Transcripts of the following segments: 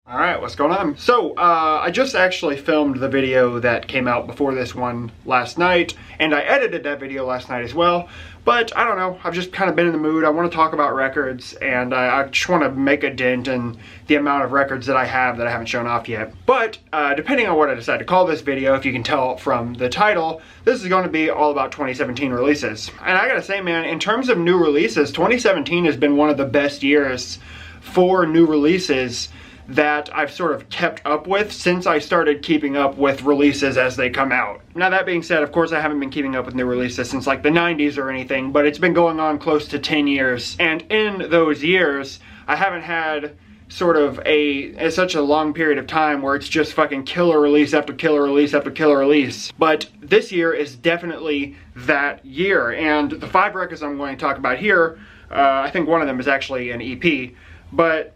Alright, what's going on? So, I just actually filmed the video that came out before this one last night, and I edited that video last night as well, but I don't know, I've just kind of been in the mood. I want to talk about records, and I just want to make a dent in the amount of records that I have that I haven't shown off yet. But, depending on what I decide to call this video, if you can tell from the title, this is going to be all about 2017 releases. And I gotta say, man, in terms of new releases, 2017 has been one of the best years for new releases that I've sort of kept up with since I started keeping up with releases as they come out. Now that being said, of course I haven't been keeping up with new releases since like the 90s or anything, but it's been going on close to 10 years. And in those years, I haven't had sort of such a long period of time where it's just fucking killer release after killer release after killer release. But this year is definitely that year. And the 5 records I'm going to talk about here, I think one of them is actually an EP, but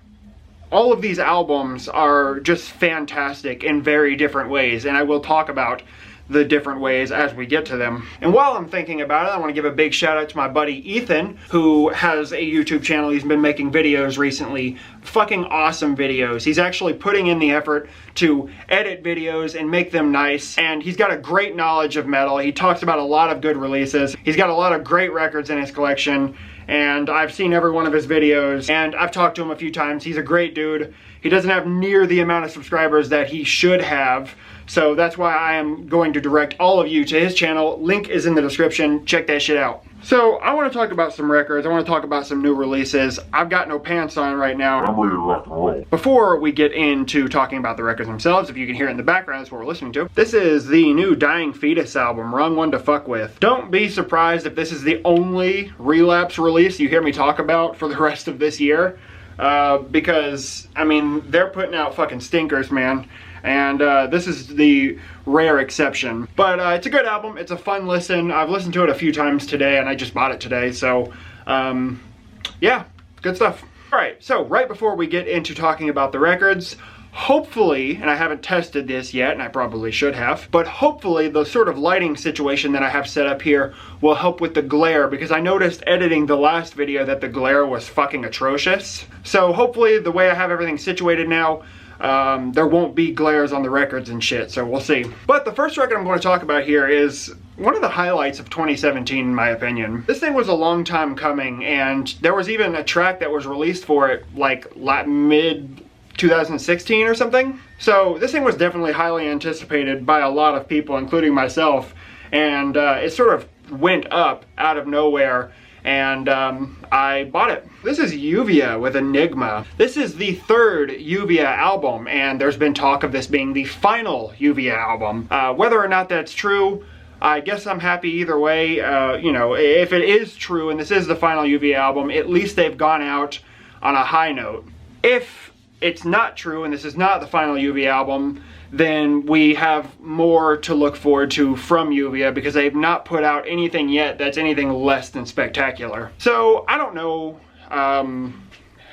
all of these albums are just fantastic in very different ways, and I will talk about the different ways as we get to them. And while I'm thinking about it, I want to give a big shout out to my buddy Ethan, who has a YouTube channel. He's been making videos recently, fucking awesome videos. He's actually putting in the effort to edit videos and make them nice, and he's got a great knowledge of metal. He talks about a lot of good releases. He's got a lot of great records in his collection, and I've seen every one of his videos, and I've talked to him a few times. He's a great dude. He doesn't have near the amount of subscribers that he should have, so that's why I am going to direct all of you to his channel. Link is in the description. Check that shit out. So, I want to talk about some records. I want to talk about some new releases. I've got no pants on right now. I'm ready to rock and roll. Before we get into talking about the records themselves, if you can hear it in the background, that's what we're listening to. This is the new Dying Fetus album, Wrong One to Fuck With. Don't be surprised if this is the only Relapse release you hear me talk about for the rest of this year. Because, I mean, they're putting out fucking stinkers, man. And this is the rare exception. But it's a good album. It's a fun listen. I've listened to it a few times today, and I just bought it today. So, yeah, good stuff. Alright, so right before we get into talking about the records, hopefully, and I haven't tested this yet, and I probably should have, but hopefully the sort of lighting situation that I have set up here will help with the glare, because I noticed editing the last video that the glare was fucking atrocious. So hopefully the way I have everything situated now, there won't be glares on the records and shit, so we'll see. But the first record I'm going to talk about here is one of the highlights of 2017 in my opinion. This thing was a long time coming, and there was even a track that was released for it like mid 2016 or something. So this thing was definitely highly anticipated by a lot of people, including myself, and it sort of went up out of nowhere, and I bought it. This is Uvia with Enigma. This is the 3rd Uvia album, and there's been talk of this being the final Uvia album. Whether or not that's true, I guess I'm happy either way. You know, if it is true and this is the final Uvia album, at least they've gone out on a high note. If it's not true and this is not the final Uvia album, then we have more to look forward to from Uvia, because they've not put out anything yet that's anything less than spectacular. So I don't know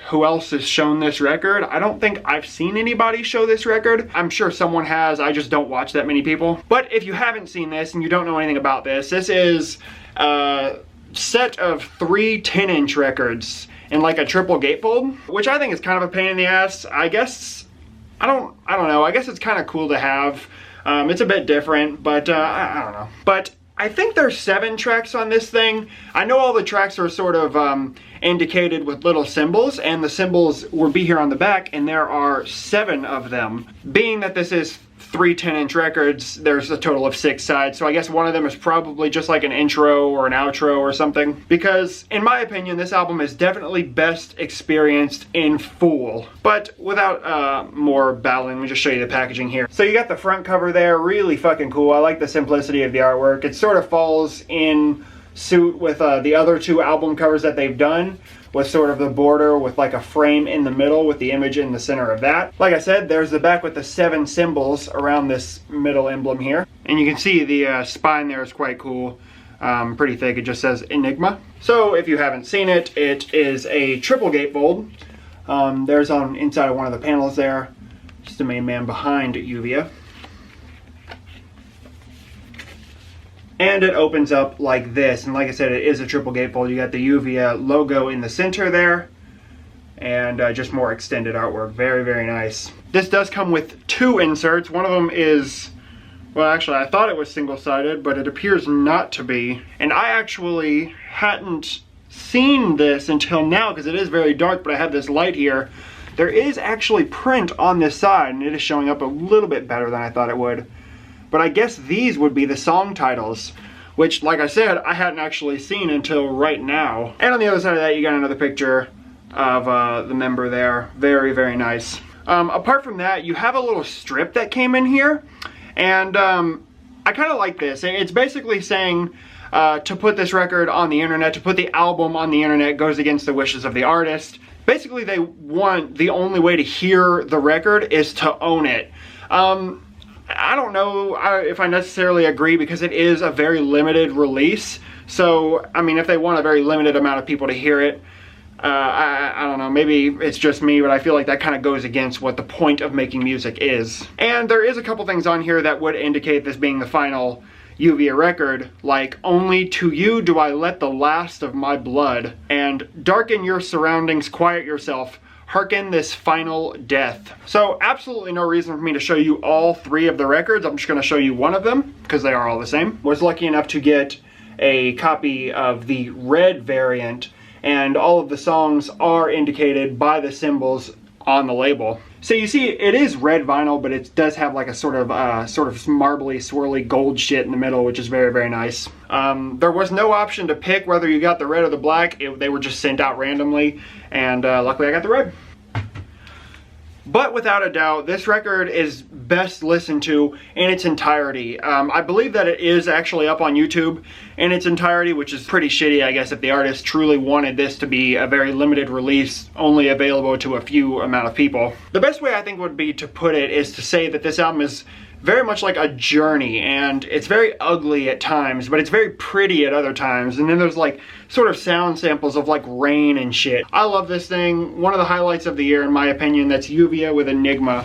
who else has shown this record. I don't think I've seen anybody show this record. I'm sure someone has, I just don't watch that many people. But if you haven't seen this and you don't know anything about this, this is a set of 3 10-inch records in like a triple gatefold, which I think is kind of a pain in the ass. I guess, I don't know, I guess it's kind of cool to have. It's a bit different, but I don't know. But I think there's 7 tracks on this thing. I know all the tracks are sort of indicated with little symbols, and the symbols will be here on the back, and there are 7 of them. Being that this is 3 10-inch records, there's a total of 6 sides, so I guess one of them is probably just like an intro or an outro or something. Because, in my opinion, this album is definitely best experienced in full. But without more babbling, let me just show you the packaging here. So you got the front cover there, really fucking cool. I like the simplicity of the artwork. It sort of falls in suit with the other 2 album covers that they've done, with sort of the border with like a frame in the middle with the image in the center of that. Like I said, there's the back with the 7 symbols around this middle emblem here. And you can see the spine there is quite cool. Pretty thick. It just says Enigma. So if you haven't seen it, it is a triple gatefold. There's on inside of one of the panels there, just the main man behind Uvia. And it opens up like this, and like I said, it is a triple gatefold. You got the Uvia logo in the center there, and just more extended artwork. Very, very nice. This does come with 2 inserts. One of them is, well, actually I thought it was single-sided, but it appears not to be. And I actually hadn't seen this until now because it is very dark, but I have this light here. There is actually print on this side, and it is showing up a little bit better than I thought it would. But I guess these would be the song titles, which, like I said, I hadn't actually seen until right now. And on the other side of that, you got another picture of the member there. Very, very nice. Apart from that, you have a little strip that came in here, and I kind of like this. It's basically saying to put this record on the internet, to put the album on the internet goes against the wishes of the artist. Basically, they want the only way to hear the record is to own it. I don't know if I necessarily agree because it is a very limited release. So, I mean, if they want a very limited amount of people to hear it, I don't know, maybe it's just me, but I feel like that kind of goes against what the point of making music is. And there is a couple things on here that would indicate this being the final Uvia record, like "Only to you do I let the last of my blood," and "Darken your surroundings, quiet yourself, hearken this final death." So absolutely no reason for me to show you all 3 of the records. I'm just going to show you one of them because they are all the same. Was lucky enough to get a copy of the red variant, and all of the songs are indicated by the symbols on the label. So you see, it is red vinyl, but it does have like a sort of marbly, swirly gold shit in the middle, which is very, very nice. There was no option to pick whether you got the red or the black. They were just sent out randomly, and luckily I got the red. But without a doubt, this record is best listened to in its entirety. I believe that it is actually up on YouTube in its entirety, which is pretty shitty, I guess, if the artist truly wanted this to be a very limited release, only available to a few amount of people. The best way I think would be to put it is to say that this album is very much like a journey, and it's very ugly at times, but it's very pretty at other times. And then there's like sort of sound samples of like rain and shit. I love this thing. One of the highlights of the year, in my opinion. That's Uvia with Enigma.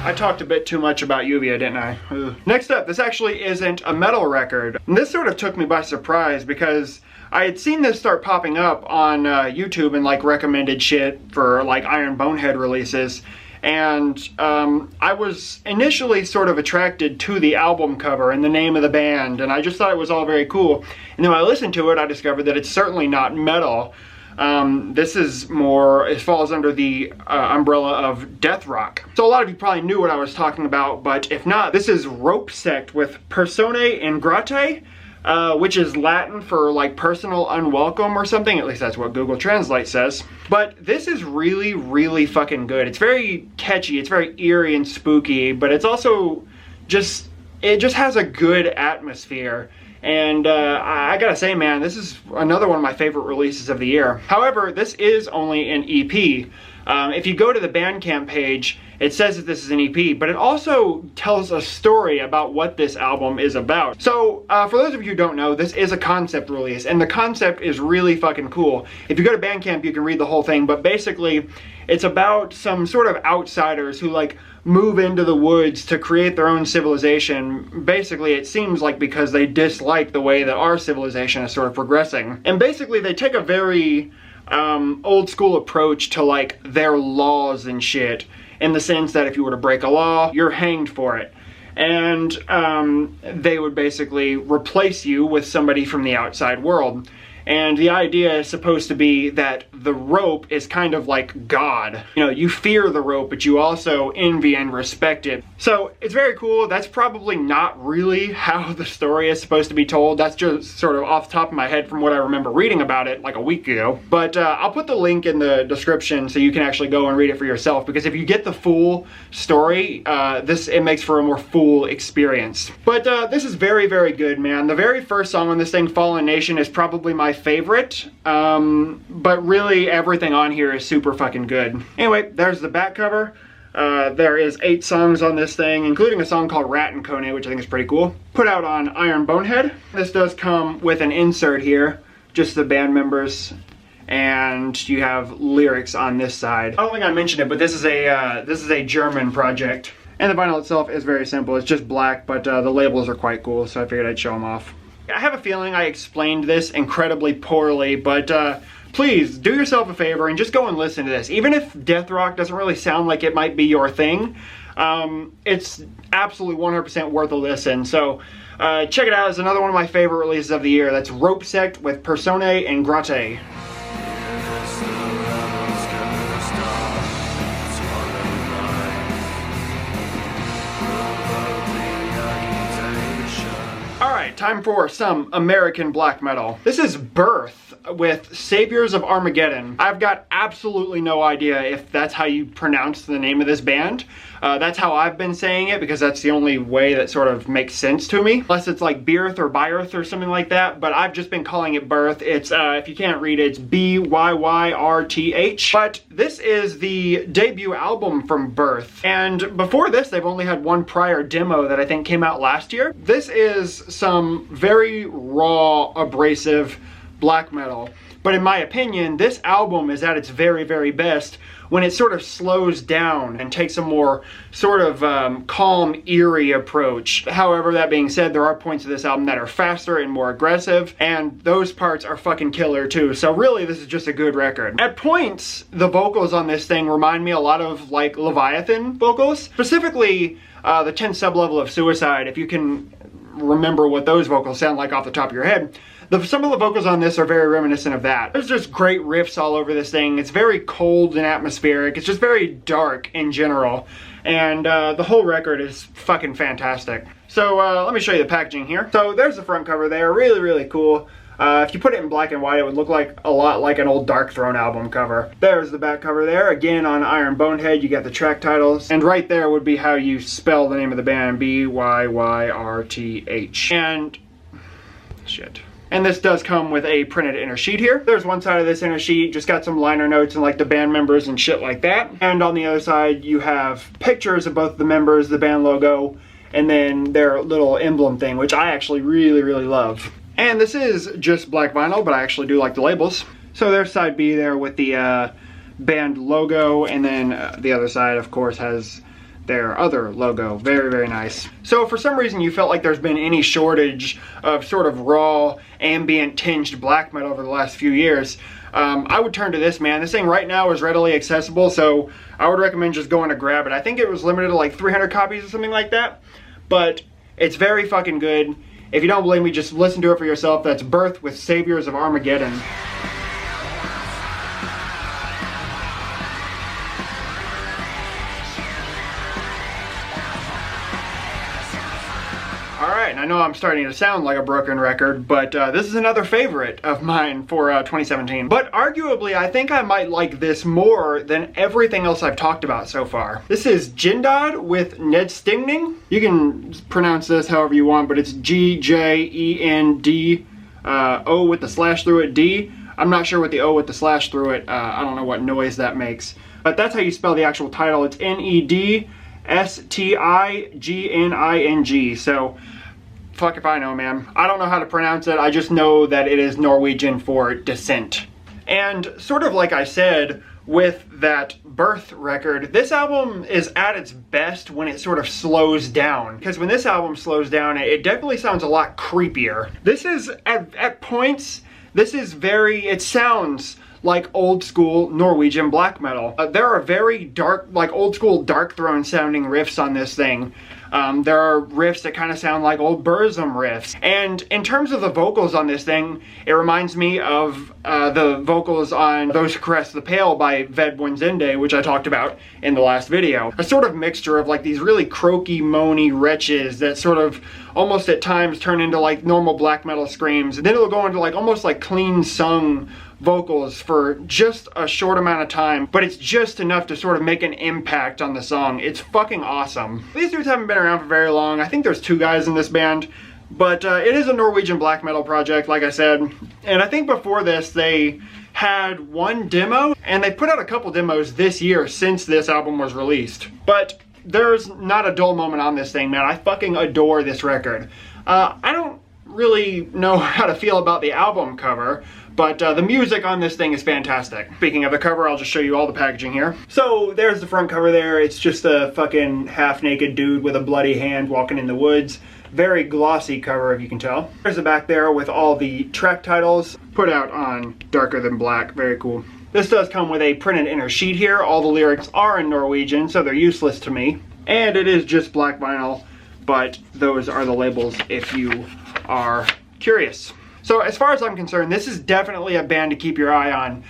I talked a bit too much about Uvia, didn't I? Ugh. Next up, this actually isn't a metal record. And this sort of took me by surprise because I had seen this start popping up on YouTube and like recommended shit for like Iron Bonehead releases. And I was initially sort of attracted to the album cover and the name of the band, and I just thought it was all very cool. And then when I listened to it, I discovered that it's certainly not metal. This is more, it falls under the umbrella of death rock. So a lot of you probably knew what I was talking about, but if not, this is Rope Sect with Personae Ingratae, which is Latin for like personal unwelcome or something. At least that's what Google Translate says. But this is really, really fucking good. It's very catchy, it's very eerie and spooky, but it's also just, it just has a good atmosphere. And I gotta say, man, this is another one of my favorite releases of the year. However, this is only an EP. If you go to the Bandcamp page, it says that this is an EP, but it also tells a story about what this album is about. So, for those of you who don't know, this is a concept release, and the concept is really fucking cool. If you go to Bandcamp, you can read the whole thing, but basically, it's about some sort of outsiders who, like, move into the woods to create their own civilization. Basically, it seems like because they dislike the way that our civilization is sort of progressing. And basically, they take a very old school approach to like their laws and shit, in the sense that if you were to break a law, you're hanged for it. And they would basically replace you with somebody from the outside world. And the idea is supposed to be that the rope is kind of like God. You know, you fear the rope, but you also envy and respect it. So it's very cool. That's probably not really how the story is supposed to be told. That's just sort of off the top of my head from what I remember reading about it like a week ago. But I'll put the link in the description so you can actually go and read it for yourself, because if you get the full story, it makes for a more full experience. But this is very, very good, man. The very first song on this thing, Fallen Nation, is probably my favorite, but really everything on here is super fucking good. Anyway, there's the back cover. There is 8 songs on this thing, including a song called Rat and Kone, which I think is pretty cool. Put out on Iron Bonehead. This does come with an insert here, just the band members, and you have lyrics on this side. I don't think I mentioned it, but this is a German project. And the vinyl itself is very simple. It's just black, but the labels are quite cool, so I figured I'd show them off. I have a feeling I explained this incredibly poorly, but please do yourself a favor and just go and listen to this. Even if death rock doesn't really sound like it might be your thing, it's absolutely 100% worth a listen. So check it out. It's another one of my favorite releases of the year. That's Rope Sect with Personae and Grate. Alright, time for some American black metal. This is Birth with Saviors of Armageddon. I've got absolutely no idea if that's how you pronounce the name of this band. That's how I've been saying it because that's the only way that sort of makes sense to me. Unless it's like Beerth or Byrth or something like that, but I've just been calling it Birth. It's, if you can't read it, it's B-Y-Y-R-T-H. But this is the debut album from Birth. And before this, they've only had one prior demo that I think came out last year. This is some very raw, abrasive black metal. But in my opinion, this album is at its very, very best when it sort of slows down and takes a more sort of calm, eerie approach. However, that being said, there are points of this album that are faster and more aggressive, and those parts are fucking killer too. So really, this is just a good record. At points, the vocals on this thing remind me a lot of like Leviathan vocals, specifically the 10th sublevel of Suicide, if you can remember what those vocals sound like off the top of your head. Some of the vocals on this are very reminiscent of that. There's just great riffs all over this thing. It's very cold and atmospheric. It's just very dark in general. And the whole record is fucking fantastic. So let me show you the packaging here. So there's the front cover there. Really, really cool. If you put it in black and white, it would look like a lot like an old Dark Throne album cover. There's the back cover there. Again, on Iron Bonehead, you get the track titles. And right there would be how you spell the name of the band. B-Y-Y-R-T-H. And shit. And this does come with a printed inner sheet here. There's one side of this inner sheet, just got some liner notes and like the band members and shit like that. And on the other side, you have pictures of both the members, the band logo, and then their little emblem thing, which I actually really, really love. And this is just black vinyl, but I actually do like the labels. So there's side B there with the band logo, and then the other side, of course, has their other logo. Very, very nice. So for some reason you felt like there's been any shortage of sort of raw, ambient tinged black metal over the last few years, I would turn to this, man. This thing right now is readily accessible, so I would recommend just going to grab it. I think it was limited to like 300 copies or something like that, but it's very fucking good. If you don't believe me, just listen to it for yourself. That's Birth with Saviors of Armageddon. Alright, and I know I'm starting to sound like a broken record, but this is another favorite of mine for 2017. But arguably, I think I might like this more than everything else I've talked about so far. This is Jindad with Nedstigning. You can pronounce this however you want, but it's G-J-E-N-D, O with the slash through it, D. I'm not sure what the O with the slash through it, I don't know what noise that makes. But that's how you spell the actual title. It's N-E-D-S-T-I-G-N-I-N-G. So, fuck if I know, man. I don't know how to pronounce it. I just know that it is Norwegian for descent. And sort of like I said with that Birth record, this album is at its best when it sort of slows down. Because when this album slows down, it definitely sounds a lot creepier. This is, at points, this is it sounds like old school Norwegian black metal. There are very dark, like old school Dark Throne sounding riffs on this thing. There are riffs that kind of sound like old Burzum riffs. And in terms of the vocals on this thing, it reminds me of the vocals on Those Who Caress the Pale by Ved Buenzende, which I talked about in the last video. A sort of mixture of like these really croaky, moany wretches that sort of almost at times turn into like normal black metal screams. And then it'll go into like almost like clean sung vocals for just a short amount of time, but it's just enough to sort of make an impact on the song. It's fucking awesome. These dudes haven't been around for very long. I think there's 2 guys in this band, but it is a Norwegian black metal project, like I said. And I think before this, they had 1 demo, and they put out a couple demos this year since this album was released. But there's not a dull moment on this thing, man. I fucking adore this record. I don't really know how to feel about the album cover, but the music on this thing is fantastic. Speaking of the cover, I'll just show you all the packaging here. So there's the front cover there. It's just a fucking half-naked dude with a bloody hand walking in the woods. Very glossy cover, if you can tell. There's the back there with all the track titles put out on darker than black. Very cool. This does come with a printed inner sheet here. All the lyrics are in Norwegian, so they're useless to me. And it is just black vinyl, but those are the labels if you are curious. So as far as I'm concerned, this is definitely a band to keep your eye on.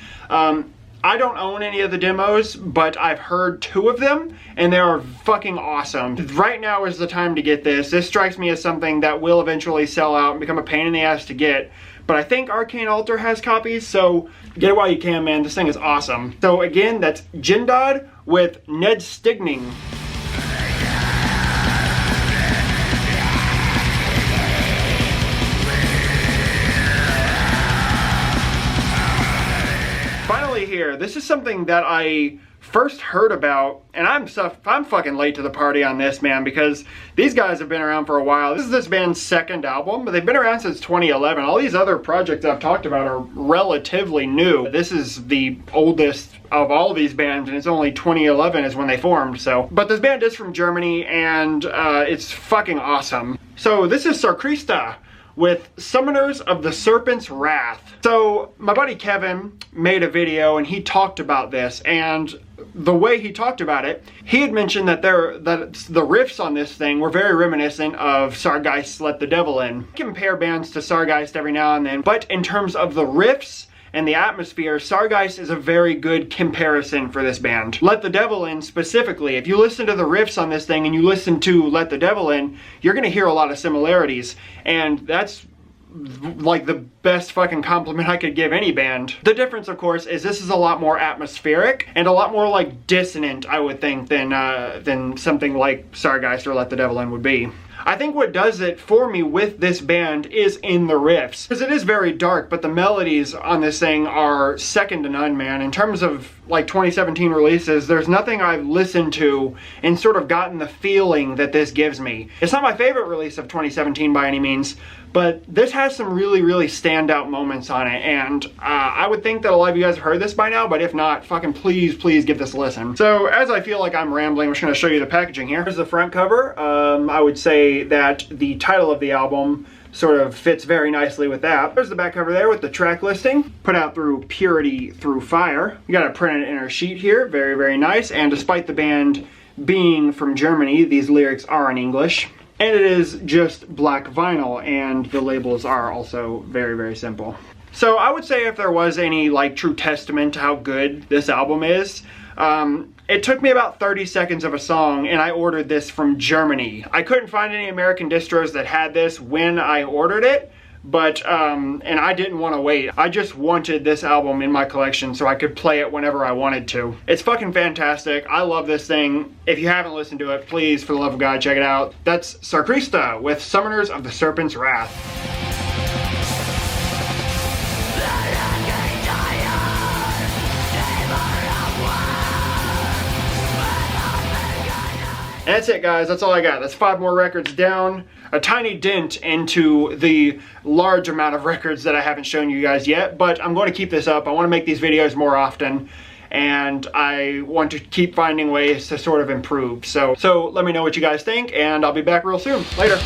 I don't own any of the demos, but I've heard 2 of them, and they are fucking awesome. Right now is the time to get this. This strikes me as something that will eventually sell out and become a pain in the ass to get. But I think Arcane Altar has copies, so get it while you can, man. This thing is awesome. So again, that's Jindad with Ned Stigning. Finally here, this is something that I first heard about, and I'm fucking late to the party on this, man, because these guys have been around for a while. This is this band's 2nd album, but they've been around since 2011. All these other projects I've talked about are relatively new. This is the oldest of all of these bands, and it's only 2011 is when they formed, so. But this band is from Germany, and it's fucking awesome. So this is Krista with Summoners of the Serpent's Wrath. So my buddy Kevin made a video and he talked about this, and the way he talked about it, he had mentioned that the riffs on this thing were very reminiscent of Sargeist's Let the Devil In. I compare bands to Sargeist every now and then, but in terms of the riffs and the atmosphere, Sargeist is a very good comparison for this band. Let the Devil In specifically, if you listen to the riffs on this thing and you listen to Let the Devil In, you're gonna hear a lot of similarities, and that's like the best fucking compliment I could give any band. The difference, of course, is this is a lot more atmospheric and a lot more like dissonant, I would think, than something like Sargeist or Let the Devil In would be. I think what does it for me with this band is in the riffs. Because it is very dark, but the melodies on this thing are second to none, man. In terms of like 2017 releases, there's nothing I've listened to and sort of gotten the feeling that this gives me. It's not my favorite release of 2017 by any means, but this has some really, really standout moments on it, and I would think that a lot of you guys have heard this by now, but if not, fucking please give this a listen. So as I feel like I'm rambling, I'm just gonna show you the packaging here. Here's the front cover. I would say that the title of the album sort of fits very nicely with that. There's the back cover there with the track listing, put out through Purity Through Fire. You got a printed inner sheet here, very, very nice, and despite the band being from Germany, these lyrics are in English. And it is just black vinyl, and the labels are also very, very simple. So I would say if there was any like true testament to how good this album is, it took me about 30 seconds of a song, and I ordered this from Germany. I couldn't find any American distros that had this when I ordered it, but, and I didn't want to wait. I just wanted this album in my collection so I could play it whenever I wanted to. It's fucking fantastic. I love this thing. If you haven't listened to it, please, for the love of God, check it out. That's Krista with Summoners of the Serpent's Wrath. And that's it, guys. That's all I got. That's 5 more records down. A tiny dent into the large amount of records that I haven't shown you guys yet, but I'm going to keep this up. I want to make these videos more often, and I want to keep finding ways to sort of improve. So let me know what you guys think, and I'll be back real soon. Later.